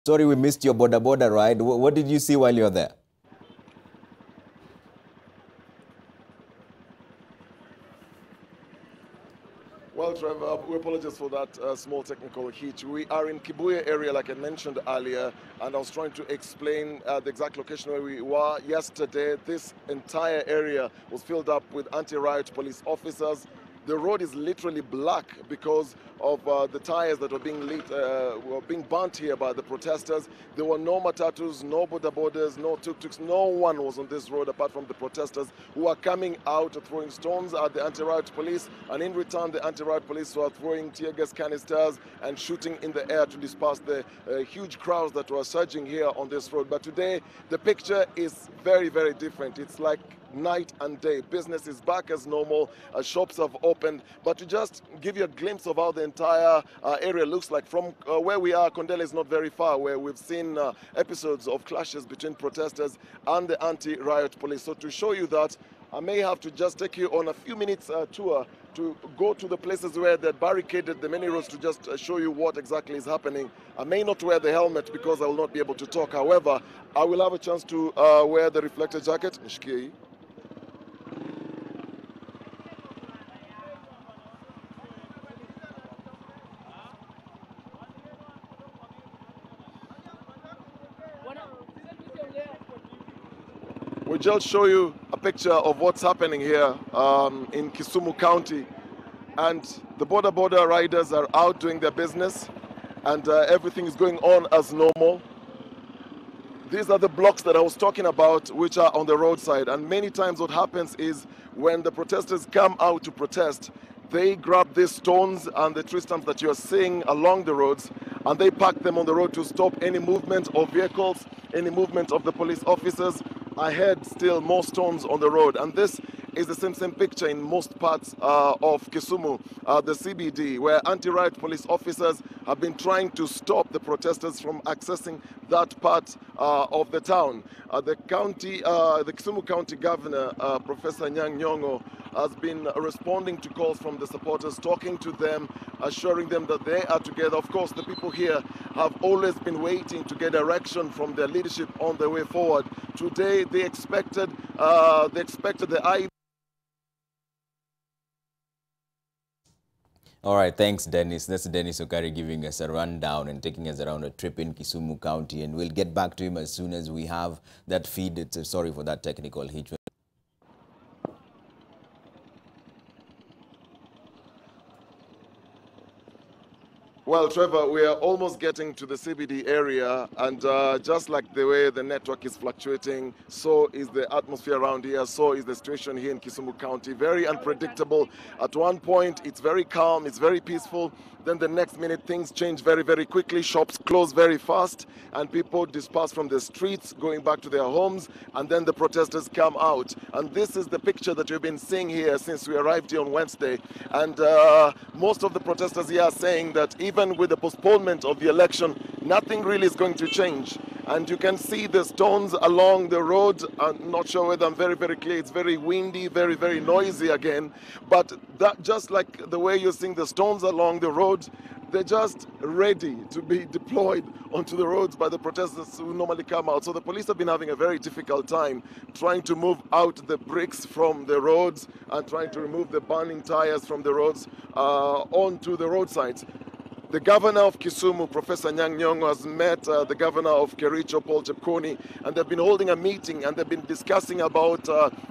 Sorry, we missed your border ride. What did you see while you were there? Well, Trevor, we apologize for that small technical hitch. We are in Kibuye area, like I mentioned earlier, and I was trying to explain the exact location where we were yesterday. This entire area was filled up with anti-riot police officers. The road is literally black because of the tires that were being burnt here by the protesters. There were no matatus, no borders, no tuk-tuks. No one was on this road apart from the protesters who are coming out throwing stones at the anti-riot police, and in return the anti-riot police were throwing tear gas canisters and shooting in the air to disperse the huge crowds that were surging here on this road. But today the picture is very, very different. It's like night and day. Business is back as normal. Shops have opened. But to just give you a glimpse of how the entire area looks like from where we are, Kondele is not very far, where we've seen episodes of clashes between protesters and the anti-riot police. So to show you that, I may have to just take you on a few minutes tour to go to the places where they barricaded the many roads to just show you what exactly is happening. I may not wear the helmet because I will not be able to talk. However, I will have a chance to wear the reflector jacket. We'll just show you a picture of what's happening here in Kisumu County. And the border riders are out doing their business, and everything is going on as normal. These are the blocks that I was talking about, which are on the roadside. And many times what happens is when the protesters come out to protest, they grab these stones and the tree stumps that you're seeing along the roads, and they pack them on the road to stop any movement of vehicles, any movement of the police officers. I heard still more stones on the road, and this is the same picture in most parts of Kisumu, the CBD, where anti-riot police officers have been trying to stop the protesters from accessing that part of the town. The Kisumu County Governor, Professor Nyang' Nyong'o, has been responding to calls from the supporters, talking to them, assuring them that they are together. Of course, the people here have always been waiting to get direction from their leadership on the way forward. Today, they expected the All right, thanks, Dennis. That's Dennis Okari giving us a rundown and taking us around a trip in Kisumu County. And we'll get back to him as soon as we have that feed. Sorry for that technical hitch. Well, Trevor, we are almost getting to the CBD area, and just like the way the network is fluctuating, so is the atmosphere around here, so is the situation here in Kisumu County. Very unpredictable. At one point, it's very calm, it's very peaceful. Then the next minute, things change very, very quickly. Shops close very fast, and people disperse from the streets, going back to their homes, and then the protesters come out. And this is the picture that we've been seeing here since we arrived here on Wednesday. And most of the protesters here are saying that even with the postponement of the election, nothing really is going to change. And you can see the stones along the road. I'm not sure whether I'm very, very clear. It's very windy, very, very noisy again. But that, just like the way you're seeing the stones along the road, they're just ready to be deployed onto the roads by the protesters who normally come out. So the police have been having a very difficult time trying to move out the bricks from the roads and trying to remove the burning tires from the roads onto the roadsides. The governor of Kisumu, Professor Nyang' Nyong'o, has met the governor of Kericho, Paul Chepkoni, and they've been holding a meeting, and they've been discussing about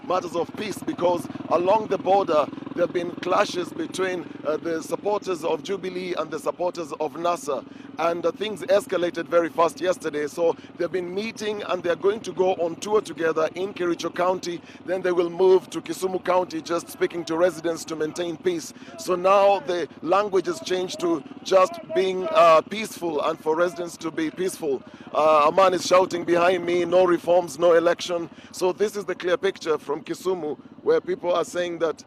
matters of peace, because along the border there have been clashes between the supporters of Jubilee and the supporters of NASA. And things escalated very fast yesterday. So they've been meeting, and they're going to go on tour together in Kericho County. Then they will move to Kisumu County, just speaking to residents to maintain peace. So now the language has changed to just being peaceful, and for residents to be peaceful. A man is shouting behind me, no reforms, no election. So this is the clear picture from Kisumu, where people are saying that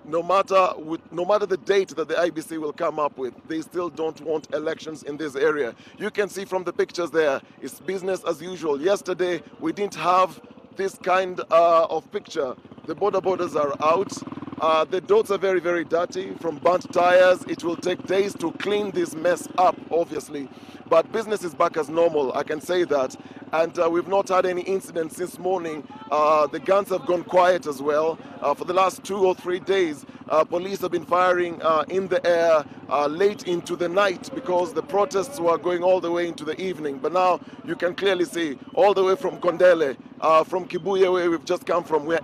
no matter the date that the IBC will come up with, they still don't want elections in this area. You can see from the pictures there, it's business as usual. Yesterday, we didn't have this kind of picture. The borders are out. The dots are very, very dirty from burnt tires. It will take days to clean this mess up, obviously. But business is back as normal, I can say that. And we've not had any incidents since morning. The guns have gone quiet as well. For the last 2 or 3 days, police have been firing in the air late into the night because the protests were going all the way into the evening. But now you can clearly see all the way from Kondele, from Kibuye, where we've just come from, we're